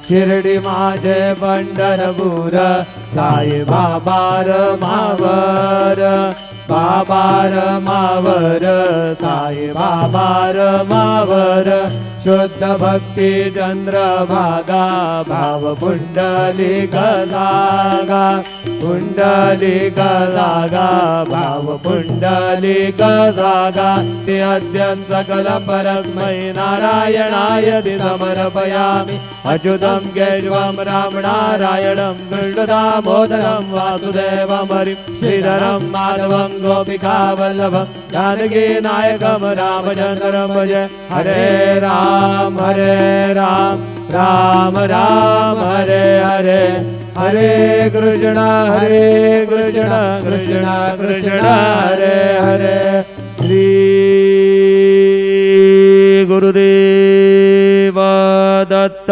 शिर्डी माझे पंढरपूर साई बाबार मावर बाबार मावर साई बाबार मावर शुद्ध भक्ती चंद्रभागा भाव पुंडलिक जागा पुंडलिक जागा भाव पुंडलिक जागा ते अद्यं सकल परस्मै नारायणाय समर्पयामि अच्युतं केशवं राम नारायणं कृष्ण दामोदरं वासुदेवं हरिं श्रीधरं माधवं गोपिका वल्लभं जानकी नायकं रामचन्द्रं भजे हरे राम राम राम हरे हरे हरे कृष्ण कृष्ण कृष्ण हरे हरे श्री गुरुदेव दत्त।